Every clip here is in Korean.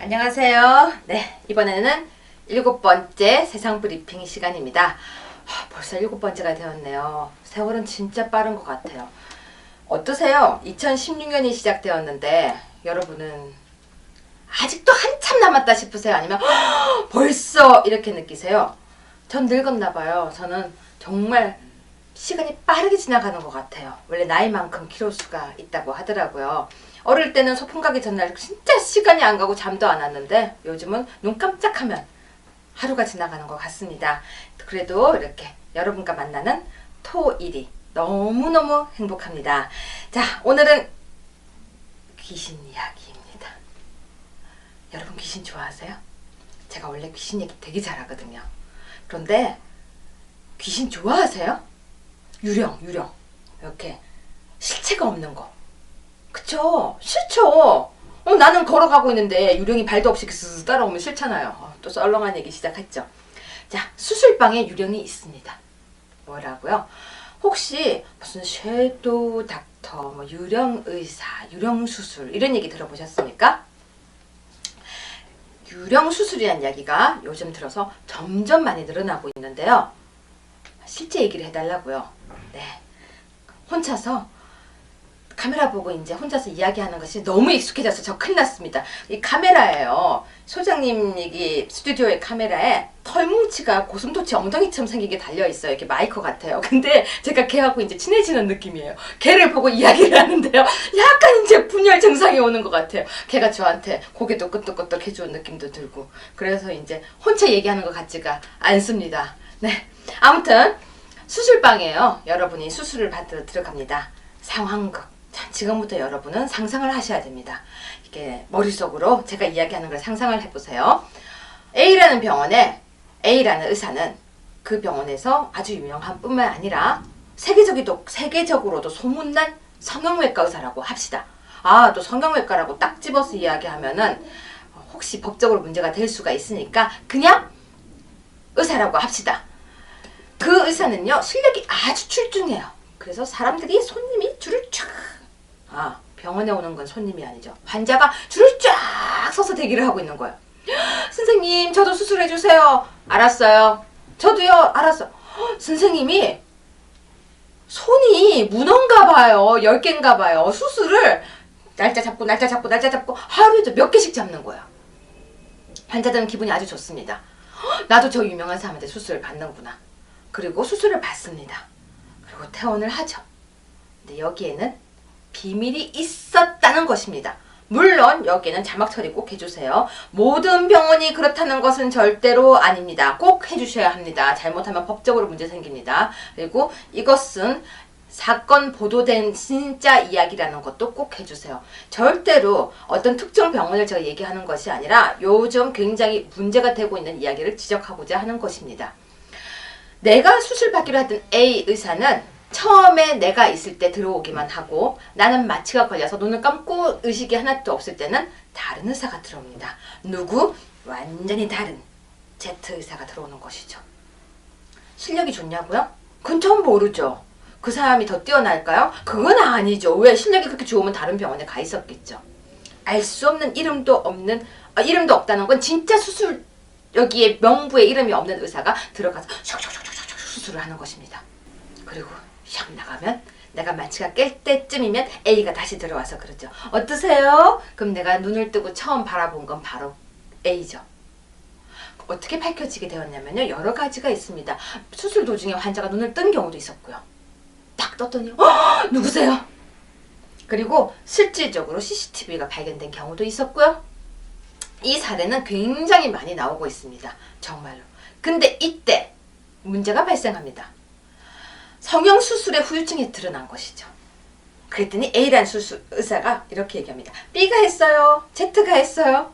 안녕하세요. 네, 이번에는 7번째 세상 브리핑 시간입니다. 벌써 7번째가 되었네요. 세월은 진짜 빠른 것 같아요. 어떠세요? 2016년이 시작되었는데 여러분은 아직도 한참 남았다 싶으세요? 아니면 벌써 이렇게 느끼세요? 전 늙었나 봐요. 저는 정말 시간이 빠르게 지나가는 것 같아요. 원래 나이만큼 키로수가 있다고 하더라고요. 어릴 때는 소풍 가기 전날 진짜 시간이 안 가고 잠도 안 왔는데 요즘은 눈 깜짝하면 하루가 지나가는 것 같습니다. 그래도 이렇게 여러분과 만나는 토일이 너무너무 행복합니다. 자, 오늘은 귀신 이야기입니다. 여러분 귀신 좋아하세요? 제가 원래 귀신 얘기 되게 잘하거든요. 그런데 귀신 좋아하세요? 유령 이렇게 실체가 없는 거, 그쵸? 싫죠. 나는 걸어가고 있는데 유령이 발도 없이 스스 따라오면 싫잖아요. 또 썰렁한 얘기 시작했죠. 자, 수술방에 유령이 있습니다. 뭐라고요? 혹시 무슨 섀도우 닥터, 뭐 유령 의사, 유령 수술 이런 얘기 들어보셨습니까? 유령 수술이라는 이야기가 요즘 들어서 점점 많이 늘어나고 있는데요. 실제 얘기를 해달라고요. 네, 혼자서 카메라 보고 이제 혼자서 이야기하는 것이 너무 익숙해져서 저 큰일 났습니다. 이 카메라예요. 소장님 여기 스튜디오의 카메라에 털뭉치가 고슴도치 엉덩이처럼 생기게 달려있어요. 이렇게 마이크 같아요. 근데 제가 걔하고 이제 친해지는 느낌이에요. 걔를 보고 이야기를 하는데요. 약간 이제 분열 증상이 오는 것 같아요. 걔가 저한테 고개도 끄덕끄덕 해주는 느낌도 들고. 그래서 이제 혼자 얘기하는 것 같지가 않습니다. 네, 아무튼 수술방이에요. 여러분이 수술을 받으러 들어갑니다. 상황극. 자, 지금부터 여러분은 상상을 하셔야 됩니다. 이게 머릿속으로 제가 이야기하는 걸 상상을 해보세요. A라는 병원에 A라는 의사는 그 병원에서 아주 유명한 뿐만 아니라 세계적으로도 소문난 성형외과 의사라고 합시다. 또 성형외과라고 딱 집어서 이야기하면은 혹시 법적으로 문제가 될 수가 있으니까 그냥 의사라고 합시다. 그 의사는요, 실력이 아주 출중해요. 그래서 사람들이 손님이 줄을 쫙, 병원에 오는 건 손님이 아니죠. 환자가 줄을 쫙 서서 대기를 하고 있는 거예요. 선생님, 저도 수술해주세요. 알았어요. 저도요. 알았어. 선생님이 손이 문어인가 봐요. 10개인가 봐요. 수술을 날짜 잡고 하루에 몇 개씩 잡는 거예요. 환자들은 기분이 아주 좋습니다. 나도 저 유명한 사람한테 수술을 받는구나. 그리고 수술을 받습니다. 그리고 퇴원을 하죠. 근데 여기에는 비밀이 있었다는 것입니다. 물론 여기에는 자막 처리 꼭 해주세요. 모든 병원이 그렇다는 것은 절대로 아닙니다. 꼭 해주셔야 합니다. 잘못하면 법적으로 문제 생깁니다. 그리고 이것은 사건 보도된 진짜 이야기라는 것도 꼭 해주세요. 절대로 어떤 특정 병원을 제가 얘기하는 것이 아니라 요즘 굉장히 문제가 되고 있는 이야기를 지적하고자 하는 것입니다. 내가 수술받기로 했던 A 의사는 처음에 내가 있을 때 들어오기만 하고 나는 마취가 걸려서 눈을 감고 의식이 하나도 없을 때는 다른 의사가 들어옵니다. 누구? 완전히 다른 Z 의사가 들어오는 것이죠. 실력이 좋냐고요? 그건 전 모르죠. 그 사람이 더 뛰어날까요? 그건 아니죠. 왜? 실력이 그렇게 좋으면 다른 병원에 가 있었겠죠. 알 수 없는 이름도 없다는 건 진짜 수술, 여기에 명부에 이름이 없는 의사가 들어가서 슉슉슉슉슉 수술을 하는 것입니다. 그리고 샥 나가면 내가 마취가 깰 때쯤이면 A가 다시 들어와서 그러죠. 어떠세요? 그럼 내가 눈을 뜨고 처음 바라본 건 바로 A죠. 어떻게 밝혀지게 되었냐면요, 여러 가지가 있습니다. 수술 도중에 환자가 눈을 뜬 경우도 있었고요. 딱 떴더니 누구세요? 그리고 실질적으로 CCTV가 발견된 경우도 있었고요. 이 사례는 굉장히 많이 나오고 있습니다. 정말로. 근데 이때 문제가 발생합니다. 성형수술의 후유증이 드러난 것이죠. 그랬더니 A라는 의사가 이렇게 얘기합니다. B가 했어요. Z가 했어요.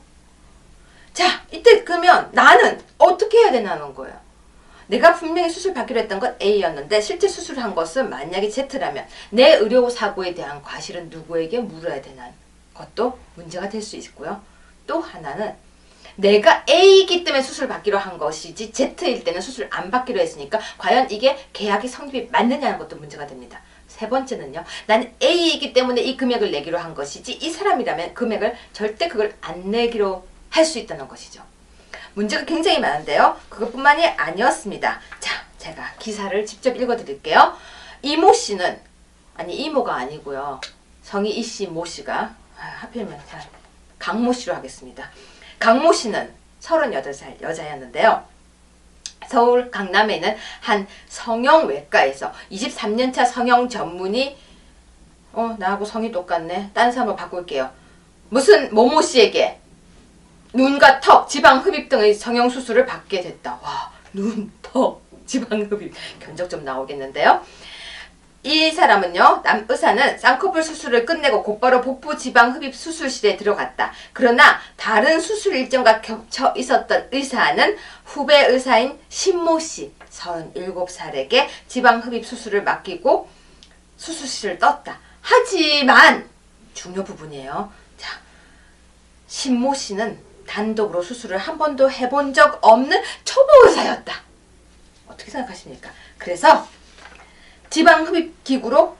자, 이때 그러면 나는 어떻게 해야 되냐는 거예요. 내가 분명히 수술 받기로 했던 건 A였는데 실제 수술을 한 것은 만약에 Z라면 내 의료사고에 대한 과실은 누구에게 물어야 되는 것도 문제가 될 수 있고요. 또 하나는 내가 A이기 때문에 수술 받기로 한 것이지 Z일 때는 수술 안 받기로 했으니까 과연 이게 계약이 성립이 맞느냐는 것도 문제가 됩니다. 세 번째는요, 나는 A이기 때문에 이 금액을 내기로 한 것이지 이 사람이라면 금액을 절대 그걸 안 내기로 할 수 있다는 것이죠. 문제가 굉장히 많은데요. 그것뿐만이 아니었습니다. 자, 제가 기사를 직접 읽어드릴게요. 이모 씨는, 아니 이모가 아니고요. 성이 이씨 모씨가, 하필이면 강모 씨로 하겠습니다. 강모 씨는 38살 여자였는데요. 서울 강남에 있는 한 성형외과에서 23년차 성형 전문의, 나하고 성이 똑같네. 딴 사람으로 바꿀게요. 무슨 모모 씨에게 눈과 턱, 지방 흡입 등의 성형 수술을 받게 됐다. 와, 눈, 턱, 지방 흡입. 견적 좀 나오겠는데요. 이 사람은요, 남 의사는 쌍꺼풀 수술을 끝내고 곧바로 복부 지방 흡입 수술실에 들어갔다. 그러나 다른 수술 일정과 겹쳐 있었던 의사는 후배 의사인 신모 씨 37살에게 지방 흡입 수술을 맡기고 수술실을 떴다. 하지만 중요 부분이에요. 자, 신모 씨는 단독으로 수술을 한 번도 해본 적 없는 초보 의사였다. 어떻게 생각하십니까? 그래서 지방 흡입 기구로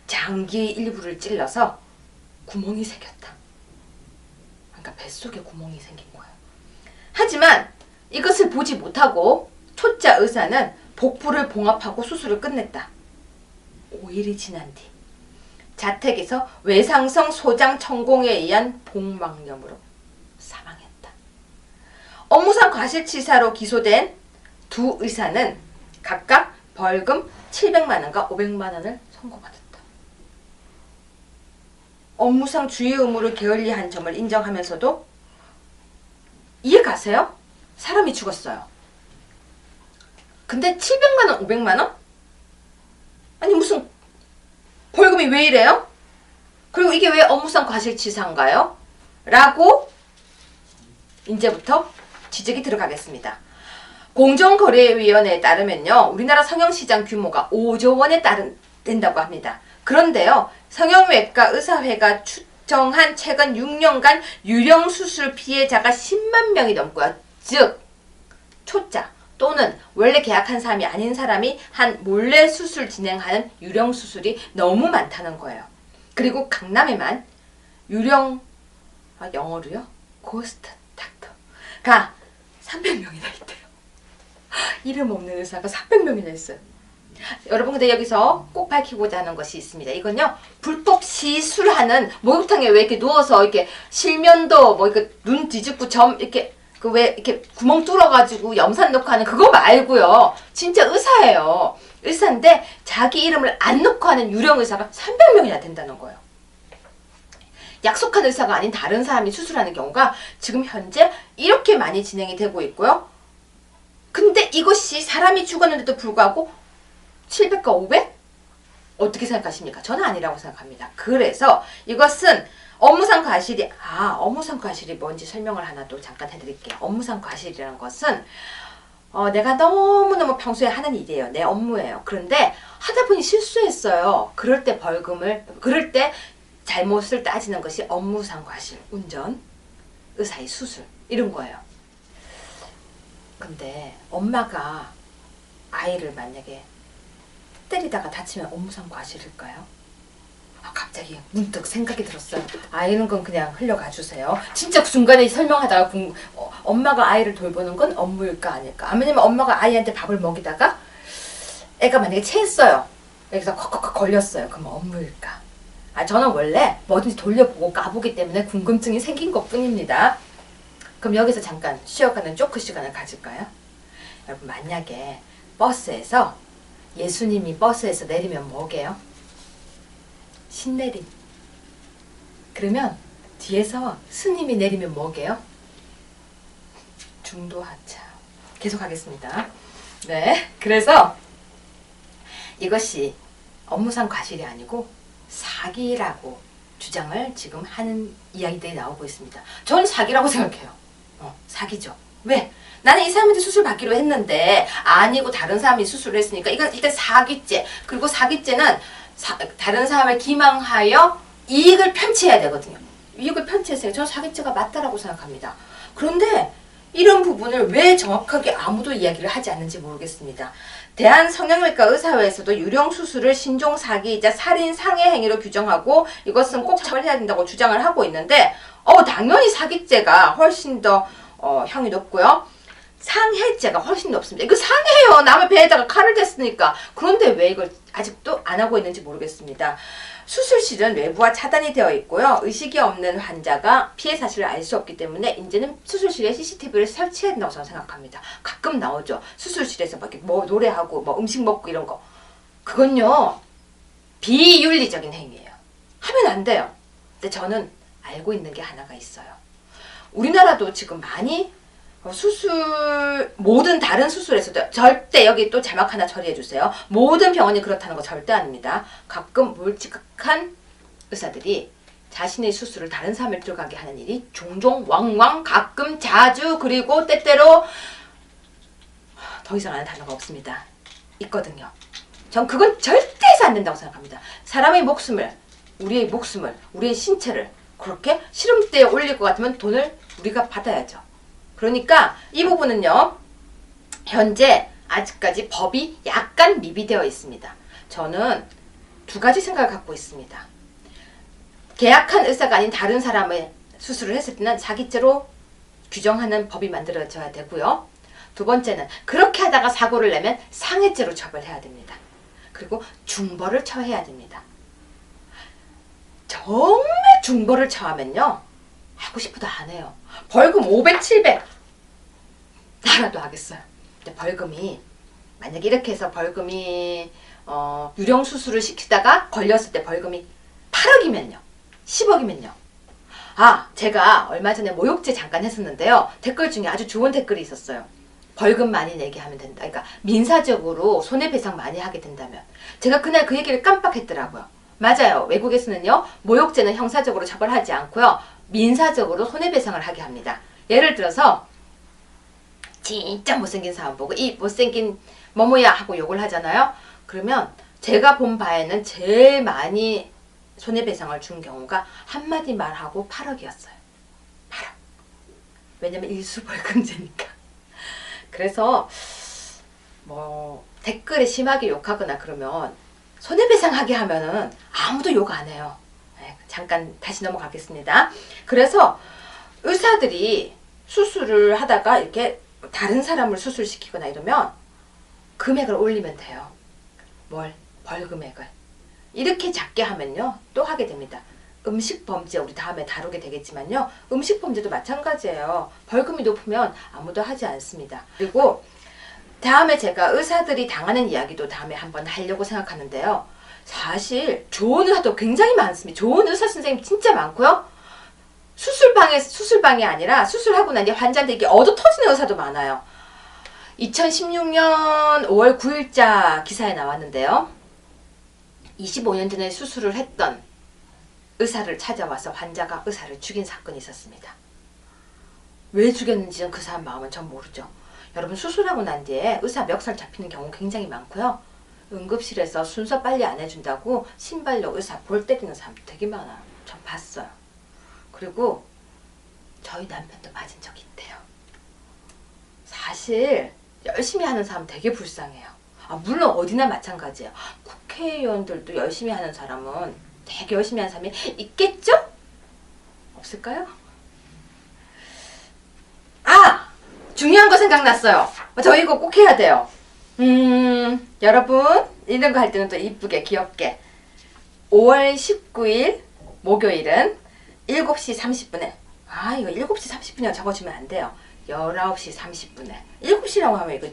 장기 일부를 찔러서 구멍이 생겼다. 그러니까 뱃속에 구멍이 생긴 거예요. 하지만 이것을 보지 못하고 초짜 의사는 복부를 봉합하고 수술을 끝냈다. 5일이 지난 뒤 자택에서 외상성 소장 천공에 의한 복막염으로 사망했다. 업무상 과실치사로 기소된 두 의사는 각각 벌금 700만 원과 500만 원을 선고받았다. 업무상 주의 의무를 게을리한 점을 인정하면서도, 이해 가세요? 사람이 죽었어요. 근데 700만 원, 500만 원? 아니 무슨 벌금이 왜 이래요? 그리고 이게 왜 업무상 과실치사인가요? 라고 이제부터 지적이 들어가겠습니다. 공정거래위원회에 따르면요, 우리나라 성형시장 규모가 5조 원에 된다고 합니다. 그런데요, 성형외과 의사회가 추정한 최근 6년간 유령수술 피해자가 10만 명이 넘고요. 즉, 초짜 또는 원래 계약한 사람이 아닌 사람이 한 몰래 수술 진행하는 유령수술이 너무 많다는 거예요. 그리고 강남에만 영어로요? 고스트 닥터가 300명이나 있대요. 이름 없는 의사가 300명이나 있어요. 여러분, 근데 여기서 꼭 밝히고자 하는 것이 있습니다. 이건요, 불법 시술하는, 목욕탕에 왜 이렇게 누워서 이렇게 실면도 뭐 이렇게 눈 뒤집고 점 이렇게 왜 이렇게 구멍 뚫어가지고 염산 넣고 하는 그거 말고요. 진짜 의사예요. 의사인데 자기 이름을 안 넣고 하는 유령 의사가 300명이나 된다는 거예요. 약속한 의사가 아닌 다른 사람이 수술하는 경우가 지금 현재 이렇게 많이 진행이 되고 있고요. 근데 이것이 사람이 죽었는데도 불구하고 700과 500? 어떻게 생각하십니까? 저는 아니라고 생각합니다. 그래서 이것은 업무상 과실이 뭔지 설명을 하나 또 잠깐 해드릴게요. 업무상 과실이라는 것은 내가 너무너무 평소에 하는 일이에요. 내 업무예요. 그런데 하다 보니 실수했어요. 그럴 때 잘못을 따지는 것이 업무상 과실, 운전, 의사의 수술 이런 거예요. 근데 엄마가 아이를 만약에 때리다가 다치면 업무상 과실일까요? 갑자기 문득 생각이 들었어요. 아이는 건 그냥 흘려가 주세요. 진짜 그 중간에 설명하다가 엄마가 아이를 돌보는 건 업무일까 아닐까? 아니면 엄마가 아이한테 밥을 먹이다가 애가 만약에 체했어요. 여기서 컥컥컥 걸렸어요. 그럼 업무일까? 저는 원래 뭐든지 돌려보고 까보기 때문에 궁금증이 생긴 것뿐입니다. 그럼 여기서 잠깐 쉬어가는 쪼크 시간을 가질까요? 여러분, 만약에 버스에서 예수님이 버스에서 내리면 뭐게요? 신내림. 그러면 뒤에서 스님이 내리면 뭐게요? 중도하차. 계속 하겠습니다. 네, 그래서 이것이 업무상 과실이 아니고 사기라고 주장을 지금 하는 이야기들이 나오고 있습니다. 저는 사기라고 생각해요. 사기죠. 왜? 나는 이 사람한테 수술 받기로 했는데 아니고 다른 사람이 수술을 했으니까 이건 일단 사기죄. 그리고 사기죄는 다른 사람을 기망하여 이익을 편취해야 되거든요. 이익을 편취했어요. 저는 사기죄가 맞다라고 생각합니다. 그런데 이런 부분을 왜 정확하게 아무도 이야기를 하지 않는지 모르겠습니다. 대한성형외과 의사회에서도 유령 수술을 신종 사기이자 살인 상해 행위로 규정하고 이것은 꼭 처벌해야 된다고 주장을 하고 있는데 당연히 사기죄가 훨씬 더 형이 높고요. 상해죄가 훨씬 높습니다. 이거 상해요. 남의 배에다가 칼을 댔으니까. 그런데 왜 이걸 아직도 안 하고 있는지 모르겠습니다. 수술실은 외부와 차단이 되어 있고요. 의식이 없는 환자가 피해 사실을 알 수 없기 때문에 이제는 수술실에 CCTV를 설치해야 된다고 저는 생각합니다. 가끔 나오죠. 수술실에서 막 뭐 노래하고 뭐 음식 먹고 이런 거. 그건요. 비윤리적인 행위예요. 하면 안 돼요. 근데 저는 알고 있는 게 하나가 있어요. 우리나라도 지금 많이 모든 다른 수술에서도 절대 여기 또 자막 하나 처리해주세요. 모든 병원이 그렇다는 거 절대 아닙니다. 가끔 몰직한 의사들이 자신의 수술을 다른 사람을 들어가게 하는 일이 종종 왕왕 가끔 자주 그리고 때때로 더 이상 아는 단어가 없습니다. 있거든요. 전 그건 절대 해서 안 된다고 생각합니다. 사람의 목숨을 우리의 신체를 그렇게 실험대에 올릴 것 같으면 돈을 우리가 받아야죠. 그러니까 이 부분은요. 현재 아직까지 법이 약간 미비되어 있습니다. 저는 두 가지 생각을 갖고 있습니다. 계약한 의사가 아닌 다른 사람의 수술을 했을 때는 사기죄로 규정하는 법이 만들어져야 되고요. 두 번째는 그렇게 하다가 사고를 내면 상해죄로 처벌해야 됩니다. 그리고 중벌을 처해야 됩니다. 정말 중벌을 처하면요. 하고 싶어도 안 해요. 벌금 500, 700 나라도 하겠어요. 근데 벌금이 만약에 이렇게 해서 벌금이 유령 수술을 시키다가 걸렸을 때 벌금이 8억이면요. 10억이면요. 제가 얼마 전에 모욕죄 잠깐 했었는데요. 댓글 중에 아주 좋은 댓글이 있었어요. 벌금 많이 내게 하면 된다. 그러니까 민사적으로 손해배상 많이 하게 된다면. 제가 그날 그 얘기를 깜빡했더라고요. 맞아요. 외국에서는요. 모욕죄는 형사적으로 처벌하지 않고요. 민사적으로 손해배상을 하게 합니다. 예를 들어서 진짜 못생긴 사람 보고 이 못생긴 뭐뭐야 하고 욕을 하잖아요. 그러면 제가 본 바에는 제일 많이 손해배상을 준 경우가 한마디 말하고 8억이었어요. 8억. 왜냐면 일수벌금제니까. 그래서 뭐 댓글에 심하게 욕하거나 그러면 손해배상하게 하면은 아무도 욕 안 해요. 잠깐 다시 넘어가겠습니다. 그래서 의사들이 수술을 하다가 이렇게 다른 사람을 수술시키거나 이러면 금액을 올리면 돼요. 벌금액을. 이렇게 작게 하면요. 또 하게 됩니다. 음식범죄 우리 다음에 다루게 되겠지만요. 음식범죄도 마찬가지예요. 벌금이 높으면 아무도 하지 않습니다. 그리고 다음에 제가 의사들이 당하는 이야기도 다음에 한번 하려고 생각하는데요. 사실 좋은 의사도 굉장히 많습니다. 좋은 의사 선생님 진짜 많고요. 수술방이 아니라 수술하고 난 뒤에 환자들에게 얻어터지는 의사도 많아요. 2016년 5월 9일자 기사에 나왔는데요. 25년 전에 수술을 했던 의사를 찾아와서 환자가 의사를 죽인 사건이 있었습니다. 왜 죽였는지는 그 사람 마음은 전 모르죠. 여러분 수술하고 난 뒤에 의사 멱살 잡히는 경우 굉장히 많고요. 응급실에서 순서 빨리 안 해준다고 신발로 의사 볼 때리는 사람 되게 많아요. 전 봤어요. 그리고 저희 남편도 맞은 적이 있대요. 사실 열심히 하는 사람 되게 불쌍해요. 물론 어디나 마찬가지예요. 국회의원들도 열심히 하는 사람은 되게 열심히 하는 사람이 있겠죠? 없을까요? 중요한 거 생각났어요. 저 이거 꼭 해야 돼요. 여러분 이런 거 할 때는 또 이쁘게 귀엽게 5월 19일 목요일은 7시 30분에 이거 7시 30분이라고 적어주면 안 돼요. 19시 30분에 7시라고 하면 이거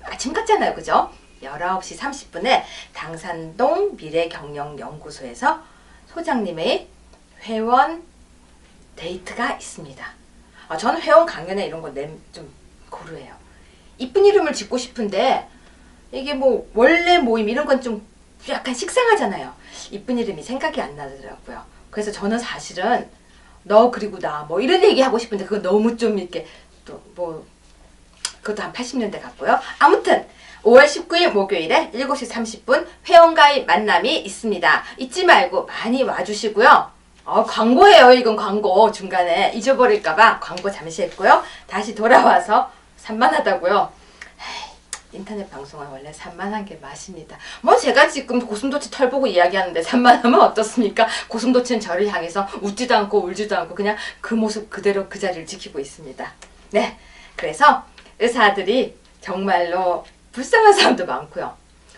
아침 같잖아요. 그죠? 19시 30분에 당산동 미래경영연구소에서 소장님의 회원 데이트가 있습니다. 저는 회원 강연에 이런 거 좀 고루해요. 이쁜 이름을 짓고 싶은데 이게 뭐 원래 모임 이런 건 좀 약간 식상하잖아요. 이쁜 이름이 생각이 안 나더라고요. 그래서 저는 사실은 너 그리고 나 뭐 이런 얘기 하고 싶은데 그거 너무 좀 이렇게 또 뭐 그것도 한 80년대 같고요. 아무튼 5월 19일 목요일에 7시 30분 회원가입 만남이 있습니다. 잊지 말고 많이 와주시고요. 광고예요. 이건 광고. 중간에 잊어버릴까봐 광고 잠시 했고요. 다시 돌아와서 산만하다고요. 인터넷 방송은 원래 산만한 게 맛입니다. 뭐 제가 지금 고슴도치 털 보고 이야기하는데 산만하면 어떻습니까? 고슴도치는 저를 향해서 웃지도 않고 울지도 않고 그냥 그 모습 그대로 그 자리를 지키고 있습니다. 네, 그래서 의사들이 정말로 불쌍한 사람도 많고요.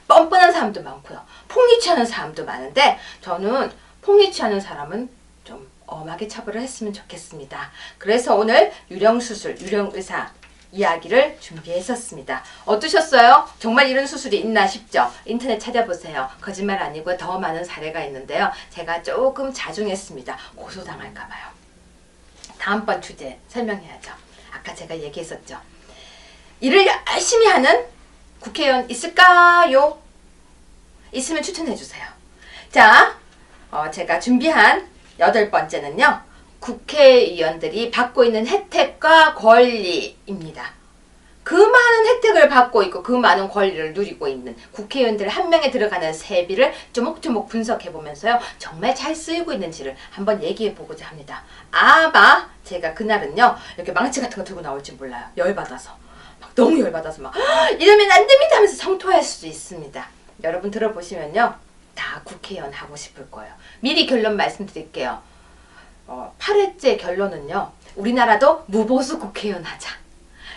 뻔뻔한 사람도 많고요. 폭리취하는 사람도 많은데 저는 폭리취하는 사람은 좀 엄하게 처벌을 했으면 좋겠습니다. 그래서 오늘 유령수술, 유령의사 이야기를 준비했었습니다. 어떠셨어요? 정말 이런 수술이 있나 싶죠? 인터넷 찾아보세요. 거짓말 아니고 더 많은 사례가 있는데요. 제가 조금 자중했습니다. 고소당할까봐요. 다음번 주제 설명해야죠. 아까 제가 얘기했었죠. 일을 열심히 하는 국회의원 있을까요? 있으면 추천해주세요. 자, 제가 준비한 8번째는요. 국회의원들이 받고 있는 혜택과 권리입니다. 그 많은 혜택을 받고 있고 그 많은 권리를 누리고 있는 국회의원들 한 명에 들어가는 세비를 조목조목 분석해보면서요. 정말 잘 쓰이고 있는지를 한번 얘기해보고자 합니다. 아마 제가 그날은요. 이렇게 망치 같은 거 들고 나올지 몰라요. 열받아서. 막 너무 열받아서 막 이러면 안 됩니다 하면서 성토할 수도 있습니다. 여러분 들어보시면요. 다 국회의원 하고 싶을 거예요. 미리 결론 말씀드릴게요. 8회째 결론은요. 우리나라도 무보수 국회의원 하자.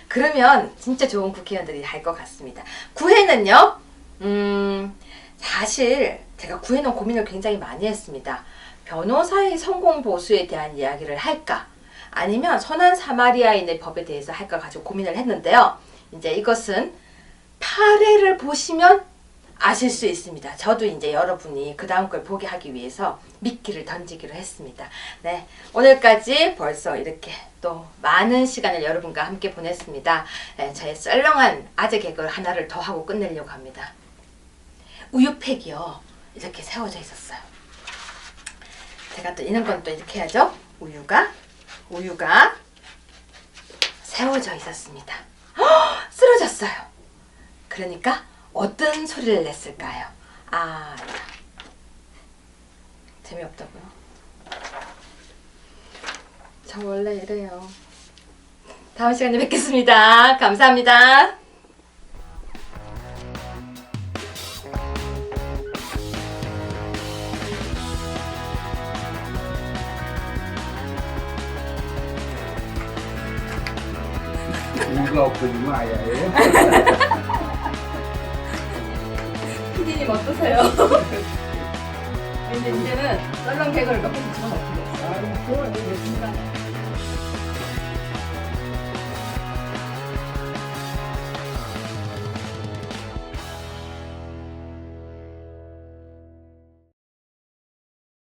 그러면 진짜 좋은 국회의원들이 할 것 같습니다. 9회는요. 사실 제가 9회는 고민을 굉장히 많이 했습니다. 변호사의 성공 보수에 대한 이야기를 할까? 아니면 선한 사마리아인의 법에 대해서 할까 가지고 고민을 했는데요. 이제 이것은 8회를 보시면 아실 수 있습니다. 저도 이제 여러분이 그 다음 걸 보게 하기 위해서 미끼를 던지기로 했습니다. 네, 오늘까지 벌써 이렇게 또 많은 시간을 여러분과 함께 보냈습니다. 네, 저의 썰렁한 아재 개그를 하나를 더 하고 끝내려고 합니다. 우유팩이요. 이렇게 세워져 있었어요. 제가 또 이런 건 또 이렇게 해야죠. 우유가 세워져 있었습니다. 쓰러졌어요. 그러니까 어떤 소리를 냈을까요? 아, 재미없다고요? 저 원래 이래요. 다음 시간에 뵙겠습니다. 감사합니다. 우유가 없어지면 아야예요. 피디님 어떠세요? 이제는 썰렁 개그를 몇 개씩 집어넣기로 했어요. 좋아요.